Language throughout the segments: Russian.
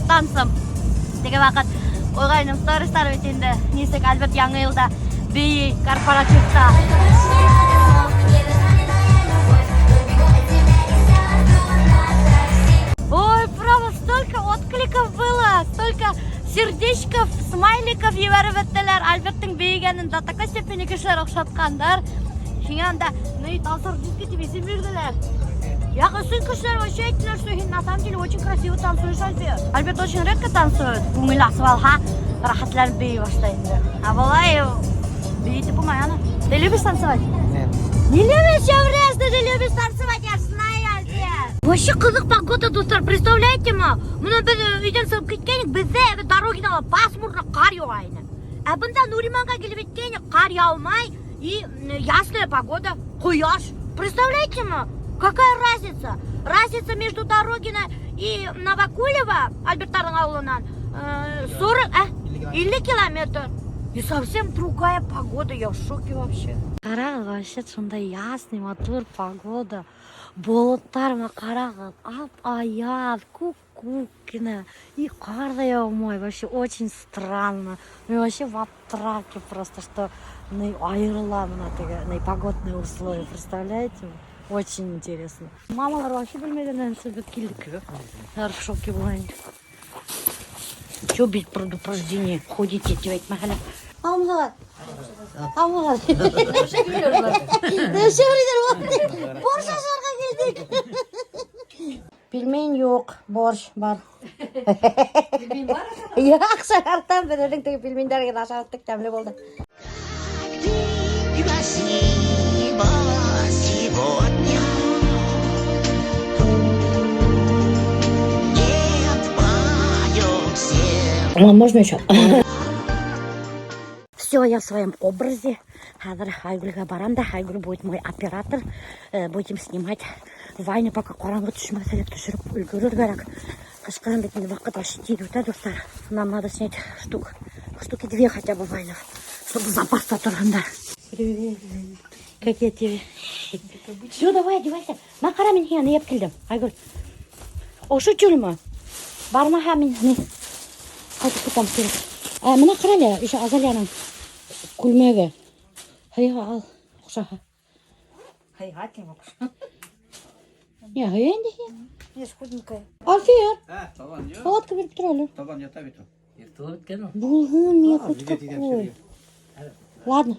тансым. Деген вакыт ойгайным стористар бит инде. Нисек Альберт яңа елда бей корпоративта. Ой, право, столько откликов было, столько сердечков, смайликов ебәрбеттеләр. Альберттың бейгәнен до такой степени кешеләр охшаткандар. Шуңа анда, ну танцор диски дип исем бирделәр. Я кысын кешеләр вообще әйттеләр, что на самом деле очень красиво танцуешь, Альберт. Альберт очень редко танцует. Күңел асвалха, рахатланып бей башлый инде. А былай бейте булмаганы. Ты любишь танцевать? Нет. Не любишь, я ты любишь танцевать, я знаю, Альберт. Вообще кызык погода, достар, представляете ма? Мына біз үйден сығып кеткенік, бізде дорогинала пасмурно қар яуайны. А бұнда Нуриманға келіп еткенік, қар яумай и ясная погода, құяш. Представляете ма? Какая разница? Разница между Дорогина и Новокулево, Альберттардың ауылынан, 50 километр. И совсем другая погода, я в шоке вообще. Қарағыз, вообще сондай ясный, мотор погода. Болыттар ма қарағыз, ап-аяз, ку-кукина. И қар да яумай, вообще очень странно. Мен вообще в апстраке просто, что айырыла мына погодные условия, представляете? Очень интересно. Мамалар вообще білмегеннен сөзбек келдік. Бәрі в шоке болайын. Че без предупреждения ходите, деп айтмағаны? Алмағат. Алмағат. Нөше білдер болды. Борш ашарға келдік. Пельмень жоқ, борш бар. Пельмень бар? Иә, ақша арттан бірінің тегі пельмендерге аша аттық тәмлі болды. Можно еще? Все, я в своем образе. Хайгульга Баранда, Хайгуль будет мой оператор. Будем снимать вайны, пока коранға түшмәс элек түшіріп үлгерер керек. Кышкырын бетінде вақыт вообще тиді өтә, достар. Нам надо снять штуки 2 хотя бы вайнов, чтобы запаста тұрғандар. Привет. Как я тебе? Все, давай, одевайся. Мақара мен хияны еп келдім. Айгүл. Ошу чүлмі? Бармаға мен не? Қайтып күтам керек. Мына қарале, еще Азалияның күлмегі. Хайға ал, құшаға. Хайға кем оқыш. Не, хайға енді хия. Еш худенькая. Альфер. Табан жоқ. Палатка беріп тұр әлі. Табан жата бит. Ертіліп кеткен ол. Булгын, мне хоть какой. Ладно.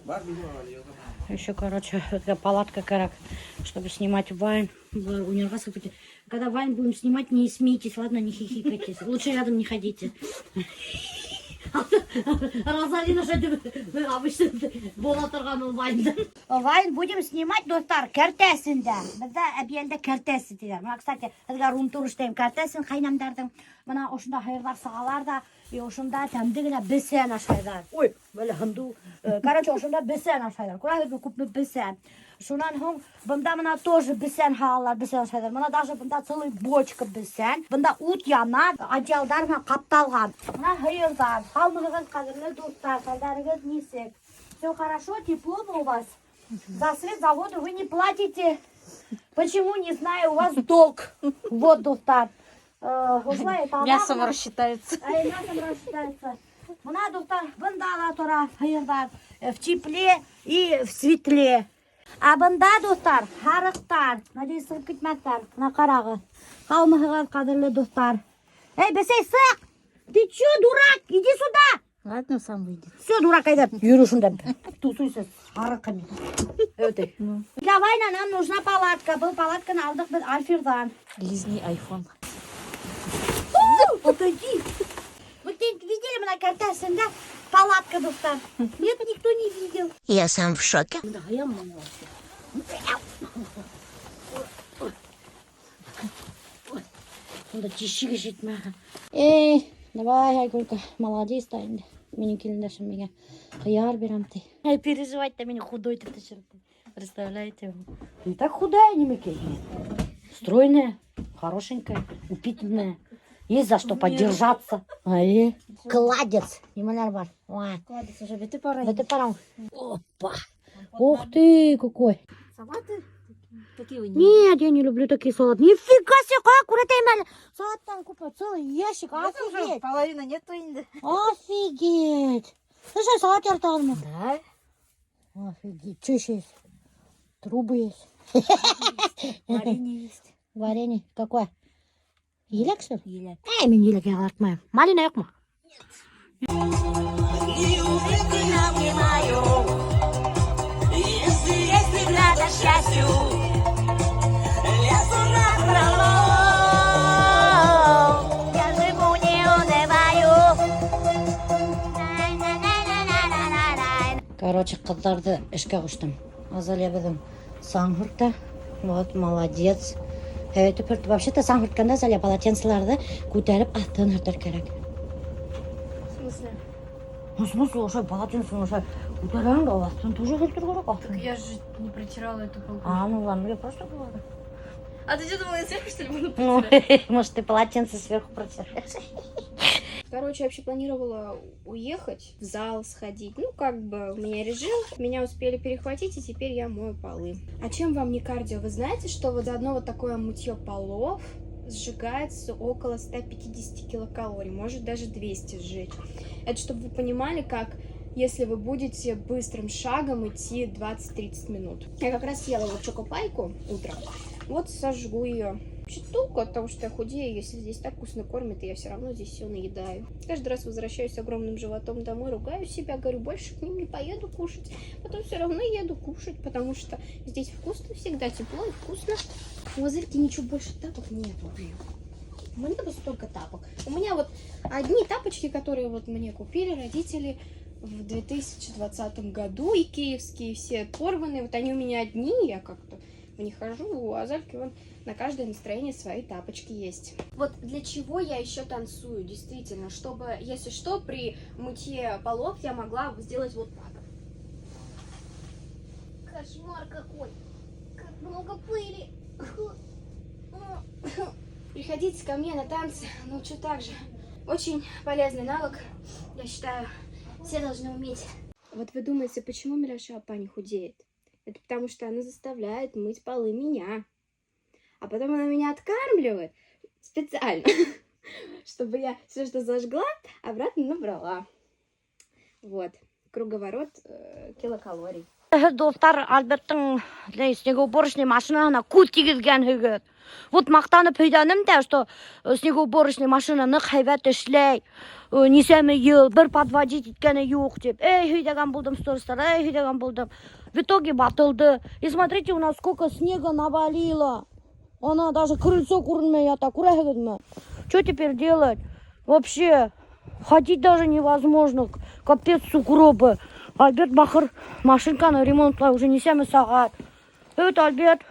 Бар видео. Еще, короче, такая палатка, корак, чтобы снимать вайн. Когда вайн будем снимать, не смейтесь, ладно, не хихикайте. Лучше рядом не ходите. Розалина, что ты обычно была торгана вайнда. Вайн будем снимать, достар, кертесінде. Бізде әбиелде кертесі дейдер. Мына, кстати, әдіға рум турыштайым кертесін қайнамдардың. Мына ошында хайырдар сағалар да, и ошында тәмдігіне бісен ашайдар. Ой, böyle хынду. Короче, ошында бісен ашайдар. Күрәгізбі күпні бісен. Шунан хоң, бұнда мына тоже бісен халалар, бісен ашайдар. Мына даже бұнда целый бочка бісен. Бұнда ут яна, одеялдармен қапталған. Мына хайырдар. Қалмығығыз қадірлі достар, қалдарығыз несек. Все хорошо, тепло у вас. За свет, за воду вы не платите. Почему, не знаю, у вас долг. Вот, достар. Мясом рассчитается. Мясом рассчитается. Мына достар, бұнда ала тұра, хайырдар. В тепле и в светле. А бұнда, достар, харықтар. Надеюсь, сығып кетмәттар. На қарағы. Қалмығығыз қадірлі достар. Эй, бесей, сық! Ты чё, дурак? Иди сюда! Ладно, сам выйдет. Все, дурак, айда, юрушунда. Тусуйся с араками. Для войны нам нужна палатка. Был палатка на алдах без Альфердан. Лизни айфон. Отойди. Вы видели на картинке, да? Палатка, достар. Нет, никто не видел. Я сам в шоке. Да, я мама. Сонда тишігі жетмәға. Давай, Айгулька, молодец, да, енді. Менің келіндершім меге қияр берам ты. Переживать-то меня худой ты тышырды. Представляете? Ты так худая, немекей. Стройная, хорошенькая, упитанная. Есть за что поддержаться. Кладец. Немалар бар. Кладец уже, беты пора. Беты пора. Опа. Ух ты, какой. Салаты. Такие вы не. Нет, я не люблю такие салаты. Нифига себе, как уратаймали. Салаттан купа целый ящик. Офигеть. Половина нету инде. Офигеть. Слушай, салат ярталма. Да. Офигеть. Что еще есть? Трубы есть. Варенье есть. Варенье. Какое? Елек, что ли? Елек. Мен елек яғылартмайым. Малина yok mu? Короче, қыздарды ішке құштым. Азалия біздің саңғыртты. Вот, молодец. Evet, вообще-то саңғыртканда Азалия полотенцеларды көтеріп аттан артар керек. В смысле? Ну, в смысле, ошай полотенцені ошай көтеремін да астын тоже келтір керек. Так я же не протирала эту полку. А, ну ладно, я просто говорю. А ты что думала, я сверху, что ли, буду Ну, протирать? может, ты полотенце сверху протираешь. Короче, я вообще планировала уехать в зал сходить. Ну, как бы у меня режим, меня успели перехватить, и теперь я мою полы. А чем вам не кардио? Вы знаете, что вот за одно вот такое мытье полов сжигается около 150 килокалорий, может даже 200 сжечь. Это чтобы вы понимали, как если вы будете быстрым шагом идти 20-30 минут. Я как раз съела вот чокопайку утром, вот сожгу ее. Чуть толку от того, что я худею, если здесь так вкусно кормят, и я все равно здесь все наедаю. Каждый раз возвращаюсь с огромным животом домой, ругаю себя, говорю, больше к ним не поеду кушать. Потом все равно еду кушать, потому что здесь вкусно, всегда тепло и вкусно. У Азельки ничего больше тапок нет вообще. У меня просто столько тапок. У меня вот одни тапочки, которые вот мне купили родители в 2020 году, и киевские все порванные. Вот они у меня одни, я как-то в них хожу, у Азельки вон на каждое настроение свои тапочки есть. Вот для чего я еще танцую, действительно, чтобы, если что, при мытье полов я могла сделать вот так. Кошмар какой! Как много пыли! Приходите ко мне на танцы, научу также. Очень полезный навык, я считаю, все должны уметь. Вот вы думаете, почему Миляша Апа не худеет? Это потому что она заставляет мыть полы меня. А потом она меня откармливает специально, чтобы я все, что зажгла, обратно набрала. Вот, круговорот килокалорий. Достар, Альберттің снегоуборочный машинаны көт тигізген хігіт. Вот мақтанып үйденім де, что снегоуборочный машинаны қайбәт ішлей, несемі ел, бір подводить еткені жоқ деп. Үйдеген болдым стористар, үйдеген болдым. В итоге батылды. И смотрите, у нас сколько снега навалило. Она даже крыльцо курнмей ята, курахидма. Что теперь делать? Вообще, ходить даже невозможно. Капец сугробы. Альберт Бахар машинканы ремонтлай уже не 7 сағат. Альберт.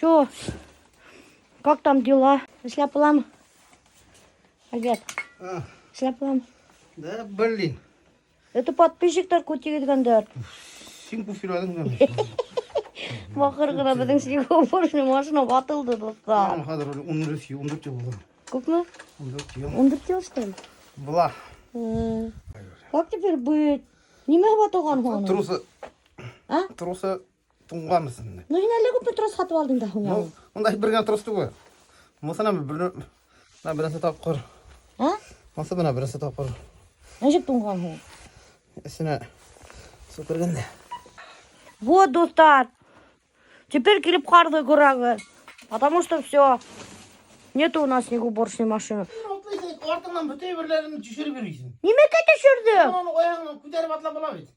Чё? Как там дела? Шляпалам? Альберт. Шляпалам? Да, блин. Это подписчиктер көтегедгендер. Сен купиладың ба? Бахырғына біздің снегоуборочный машина батылды, достар. Қазір 14 жыл болды. Көп ма? 14 жыл. 14 жыл, что ли? Была. Как теперь быть? Неме батылған ғаны? Трусы. А? Трусы тұңғанысың. Ну, сен әлі көп трос қатып алдың да. Ну, онда бір гана тросты ғой. Масана бірнәрсе тап қыр. А? Маса бана бірнәрсе тап қыр. Нәжіп тұңған ғаны? Сені су кіргенде. Вот, достар. Теперь келіп қарды көрәгі. Потому что все. Нету у нас снегоуборочной машины. Артыңнан бүте бірлерін түшіріп берейсің. Неме түшірдім? Оны ояғынан көтеріп атлап ала бет.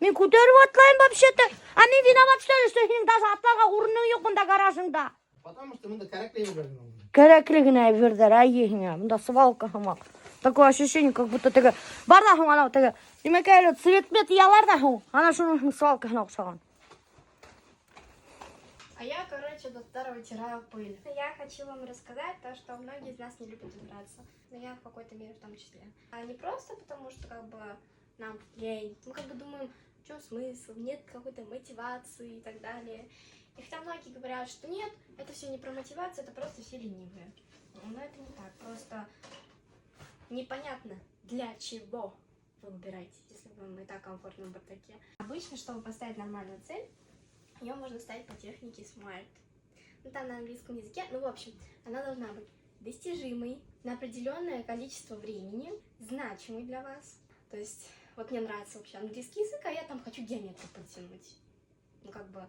Мен көтеріп атлайын вообще-то. А мен виноват, что ли, что сенің даже атларға орының жоқ мұнда гаражыңда. Потому что мұнда кәрәклей бердің. Кәрәклігіне бердер, әйегіне. Мұнда свалка хамақ. Такое ощущение, как будто теге барда хың анау теге. Демек әлі цветмет ялар да хың. Ана шуның свалкасына ұқсаған. А я, короче, доктора вытираю пыль. Я хочу вам рассказать то, что многие из нас не любят убираться. Но я в какой-то мере в том числе. А не просто потому, что как бы нам лень. Мы как бы думаем, в чем смысл, нет какой-то мотивации и так далее. И хотя многие говорят, что нет, это все не про мотивацию, это просто все ленивые. Но это не так, просто непонятно, для чего вы убираетесь, если вам и так комфортно в бардаке. Обычно, чтобы поставить нормальную цель, Ее можно ставить по технике SMART. Ну, там на английском языке. Ну, в общем, она должна быть достижимой на определенное количество времени, значимой для вас. То есть, вот мне нравится вообще английский язык, а я там хочу геометрию подтянуть. Ну, как бы,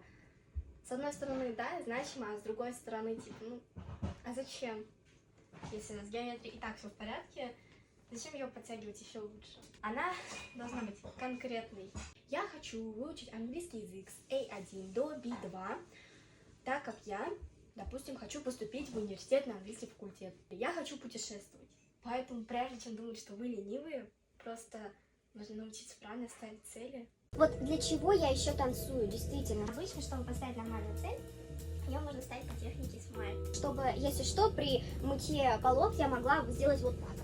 с одной стороны, да, значимо, а с другой стороны, типа, ну, а зачем? Если с геометрией и так все в порядке, зачем ее подтягивать еще лучше? Она должна быть конкретной. Я хочу выучить английский язык с A1 до B2, так как я, допустим, хочу поступить в университет на английский факультет. Я хочу путешествовать. Поэтому, прежде чем думать, что вы ленивые, просто нужно научиться правильно ставить цели. Вот для чего я еще танцую, действительно. Обычно, чтобы поставить нормальную цель, ее можно ставить по технике SMART. Чтобы, если что, при мытье полов я могла сделать вот так.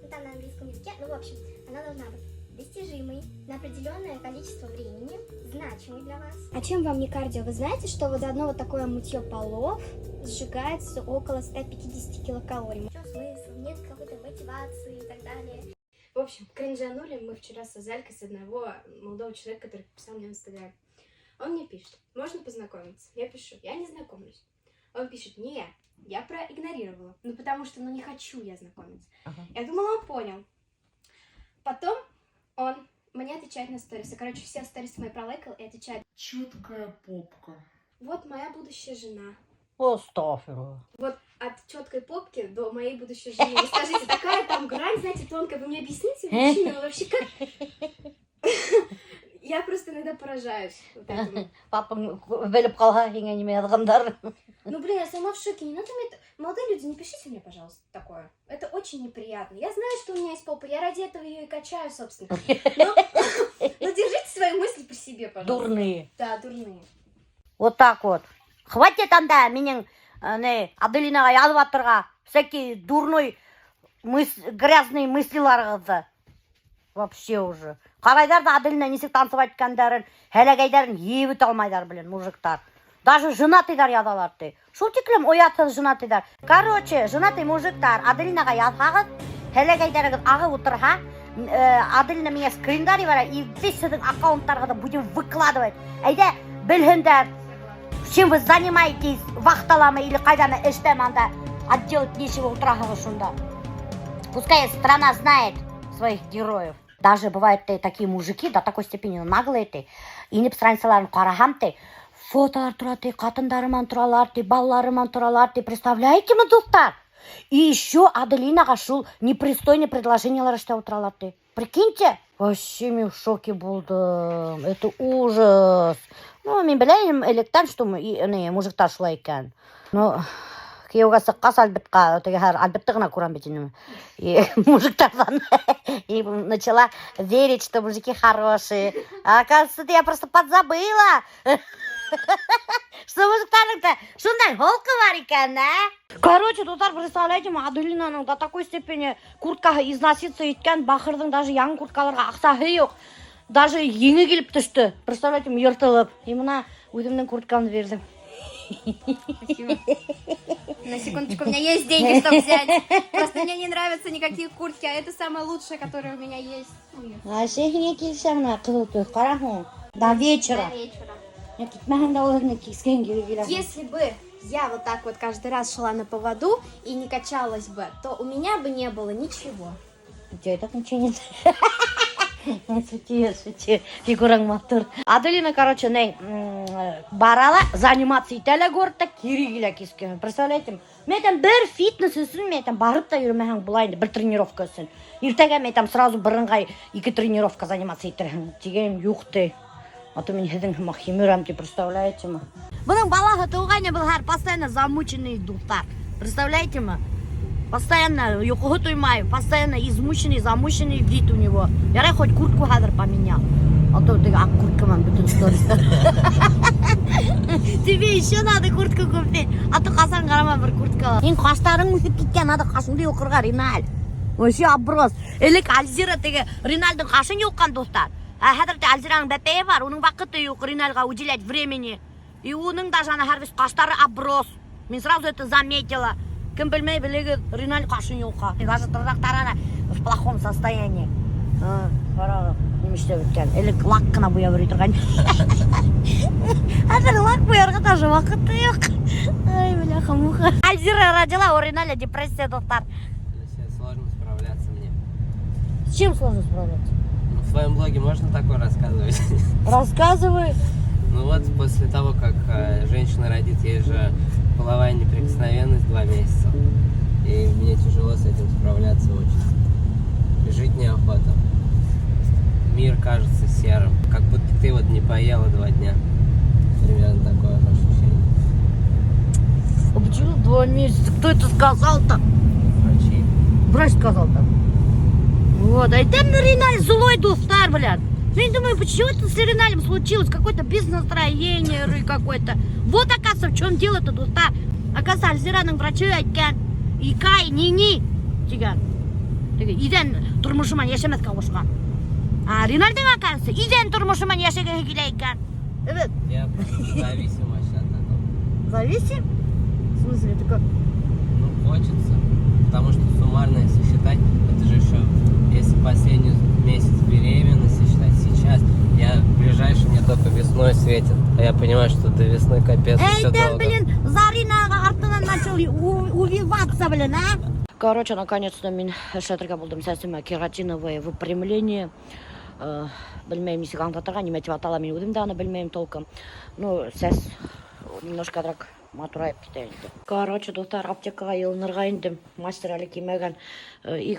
Ну, там на английском языке, ну, в общем, она должна быть достижимой на определенное количество времени, значимой для вас. А чем вам не кардио? Вы знаете, что вот за одно вот такое мытье полов сжигается около 150 килокалорий? Что смысл? Нет какой-то мотивации и так далее. В общем, кринжанули мы вчера с Азалькой с одного молодого человека, который писал мне в Инстаграме. Он мне пишет: можно познакомиться? Я пишу: я не знакомлюсь. Он пишет: не, я проигнорировала. Ну, потому что, ну, не хочу я знакомиться. Я думала, он понял. Потом он мне отвечает на сторисы. Короче, все сторисы мои пролайкал и отвечает: Чуткая попка. вот моя будущая жена. Остафиру. Вот от четкой попки до моей будущей жены. Вы скажите, такая там грань, знаете, тонкая. Вы мне объясните, мужчина, вы вообще как... Я просто иногда поражаюсь вот этому. Папам біліп қалға енгеніме адғандар. Ну, блин, я сама в шоке. Не надо мне... Молодые люди, не пишите мне, пожалуйста, такое. Это очень неприятно. Я знаю, что у меня есть попа. Я ради этого ее и качаю, собственно. Но держите свои мысли при себе, пожалуйста. Дурные. Да, дурные. Вот так вот. Хватит анда менің Аделинаға язып атырға всякий дурной грязный мыслиларыңызды. Вообще уже. Қарайдар да Аделина несек танысып айтқандарын, хәләгәйдәрін ебіт алмайдар, блин, мужиктар. Даже женатыйдар ядаларды. Шул тиклем оятсыз женатыйдар. Короче, женатый мужиктар Аделинаға язғағыз, хәләгәйдәріңіз ағып отырға, Аделина меня скриндари бара, и весь сіздің аккаунттарға да будем выкладывать. Әйдә, білгендер, чем вы занимаетесь, вахталама или қайданы эштем анда, отделать нечего утрағығы шунда. Пускай страна знает своих героев. Даже бывают такие мужики, до такой степени наглые ты, инеп страницаларын қарағам ты, фотолар тұрады, қатындарыман тұралар, балаларыман тұралар, представляете мы, достар? И еще Аделинаға шул непристойные предложениялар іштеп отыралар. Прикиньте? Вообще мен в шоке болдым. Это ужас. Ну, мен білеймін электен, что мужиктар шулай екен. Ну, күйеуге сыққас әлбітқа, әлбітті ғына көрам бетінім. И мужиктардан. И начала верить, что мужики хорошие. А оказывается, я просто подзабыла. Что мужиктарың-то шундай холқы бар екен, да? Короче, достар, представляете, Аделинаның до такой степени курткаға изнаситься еткен, бақырдың даже яң курткаларға ақсағы жоқ. Даже еңі келіп түсті. Представляете, ертылып. И мына өзімнің курткамды бердім. На секундочку, у меня есть деньги, чтобы взять. Просто мне не нравятся никакие куртки, а это самое лучшее, которое у меня есть. А шехіне келсем, қызыл төс, қарағым. До вечера. До вечера. Если Если бы я вот так вот каждый раз шла на поводу и не качалась бы, то у меня бы не было ничего. у тебя и так ничего нет. Шути, фигураң матур. Аделина, короче, барала, заниматься итәлі көрді, керегілі кескен. Представляете, мен там бір фитнес үшін, мен там барып та үйірмәң бұлайынды, бір тренировка үшін. Ертеге мен там сразу біріңғай 2 тренировка заниматься итірім. Тегем юқты. А то мен хедің махимырам, ты представляете ма? Бұның балаға туғаны бұл әр постоянно замученный дуқтар. Представляете ма? Постоянно юқығы туймай, постоянно измученный, замученный вид у него. Я хоть куртку хадыр поменял. А то ты ак куртка мам бүтін сторис. Тебе еще надо куртку купить. А то қасан қарама бір куртка. Ең қаштарың өсіп кеткен, надо қашынды оқырға Риналь. Вообще оброс. Элек Альзира теге Ринальдың қашын yoqqan достар. Хәдірді Альзираның бәпәйі бар, оның вақыты yok Ринальға уделять времени. И оның да жана әрбіс қаштары оброс. Мен сразу это заметила. Кім білмей білегі Риналь қашын yoqqa. Даже тырнақтары в плохом состоянии. Қарағым, немештеп өткен. Элек лак қана боя бере тұрған. Әзір лак боярға даже уақыты жоқ. Ай, бляха-муха. Альзира родила у Риналя депрессия, достар. Сложно справляться мне. С чем сложно справляться? Ну, в своем блоге можно такое рассказывать? Рассказывай. Ну вот, после того, как женщина родит, ей же половая неприкосновенность 2 месяца. И мне тяжело с этим справляться очень. Жить неохота. Мир кажется серым. Как будто ты вот не поела 2 дня. Примерно такое ощущение. А почему 2 месяца? Кто это сказал-то? Врачи. Врач сказал-то. Вот, а там на Риналь злой достар, блядь. Ну, я думаю, почему это с Риналем случилось? Какое-то безнастроение или какое-то. Вот, оказывается, в чем дело-то, достар. Оказывается, Альзираның врачы айтқан. Икай, не-не, деген. Иден тұрмышыман яшамасқа қошқан. А Ринальдың оказывается, иден тұрмышыман яшаға келейкен. Evet. Я зависим вообще от этого. Зависим? В смысле, это как? Ну, хочется. Потому что суммарно, если считать, это же еще, если последний месяц беременности считать сейчас, я ближайший мне только весной светит. А я понимаю, что до весны капец еще Там, долго. блин, Зарина артынан начал увиваться, блин, а? Короче, наконец-то мен шатрға болдым, сәсіме кератиновое выпрямление. Білмеймін, несі қаңтатырға, неме деп атала, мен өдім дағыны білмеймін толком. Ну, сәс немножко драк матурайып кетейін. Короче, достар, аптекаға елінырға ендім. Мастер әлі кемеген. И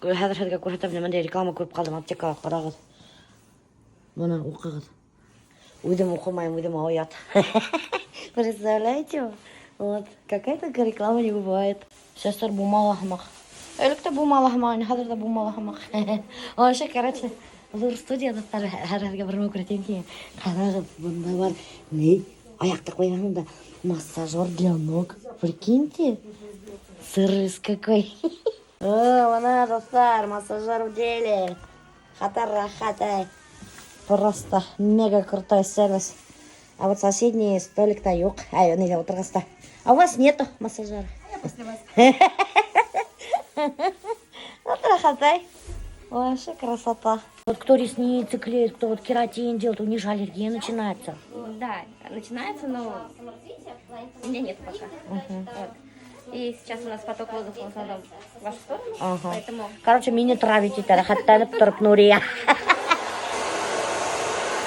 хәдір-хәдірге көрсетіп, менде реклама көріп қалдым аптекаға, қарағыз. Бұны оқығыз. Өдім оқымайым, өдім ауят. Представляете? Вот, какая-то реклама не бывает. Сестер бумала хамақ. Әлікті бумала хамақ, хәдірді бумала хамақ. Вообще, короче, бұл студияда әрәдіге бір өкіретен кейін. Қарағыз, бұнда бар. Не? Аяқты қойғанында массажер для ног. Прикиньте? Сервис какой. Мына, достар, массажер в деле. Хатар-рахатай. Просто мега крутой сервис. А вот соседний столик-то yok. Ай, он идет отырғаста. А у вас нету массажера? Я после вас. Вот рахатай. Вообще красота. Вот кто ресницы клеит, кто вот кератин делает, у них же аллергия начинается. Да, начинается, но у меня нет пока. Вот. И сейчас у нас поток воздуха в основном в вашу сторону, поэтому... Короче, меня травите, рахаттанып тұрып Нурия.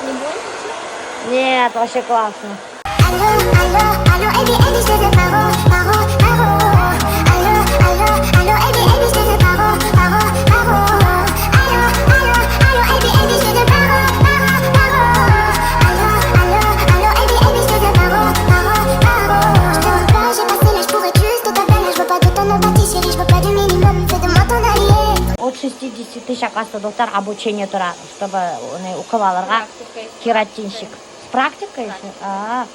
Не больно? Нет, вообще классно. Allô, allô, allô, Eddie, Eddie, je te fais paro, paro, paro. Allô, allô, allô, Eddie, Eddie, je te fais paro, paro, paro. Allô, allô, allô, Eddie, Eddie, je te fais paro, paro, paro. Allô, allô, allô, Eddie, Eddie, je te fais paro, paro, paro. Je te vois pas, j'ai passé l'âge pour être juste ta belle. Je veux pas de ton empathie, chérie, je veux pas du minimum. Fais de moi ton allié. От 60 тысяч, оказывается, доктор обучение тура, чтобы уколаларға кератинщик. С практикой? Да.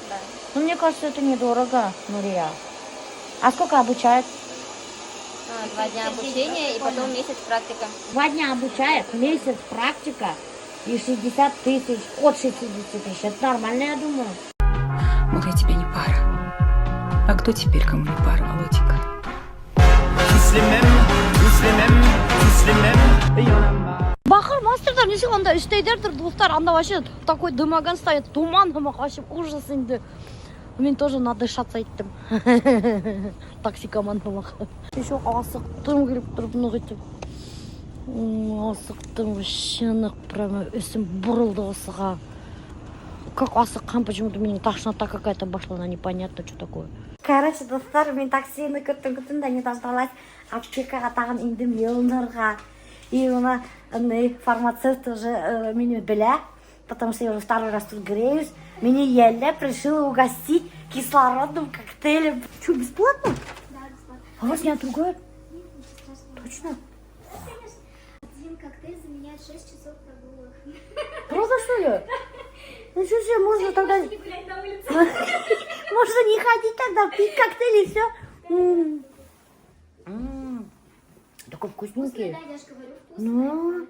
Ну, мне кажется, это недорого, Нурия. А сколько обучает? 2 дня обучения и потом месяц практика. 2 дня обучает, месяц практика и 60 тысяч, от 60 тысяч. Это нормально, я думаю. Вот я тебе не пара. А кто теперь кому не пара, Володенька? Бахар, мастердар, неше анда іштейдердір, достар, анда вообще такой дымаган стоит, туман, вообще ужас инде. Мен тоже надышаться еттім. Токсикоман болмақ. Еще асықтым келіп тұрып нұғытып. Асықтым, вообще нық, прямо өсім бұрылды осыға. Как асыққан, почему-то менің тошнота какая-то пошла, непонятно, что такое. Короче, достар, мен таксині күттім, да не дождалась. Аптекаға тағын индім елнырға. И она, фармацевт уже меня бля, потому что я уже 2-й раз тут греюсь. Меня еле решила угостить кислородным коктейлем. Что, бесплатно? Да, бесплатно. А у вас нет другой? Точно? Один коктейль заменяет 6 часов прогулок. Правда, что ли? Ну что же, можно тогда... Не гулять на улице. Можно не ходить тогда, пить коктейль и все. Такой вкусненький. Да, я же говорю, вкусно. Ну,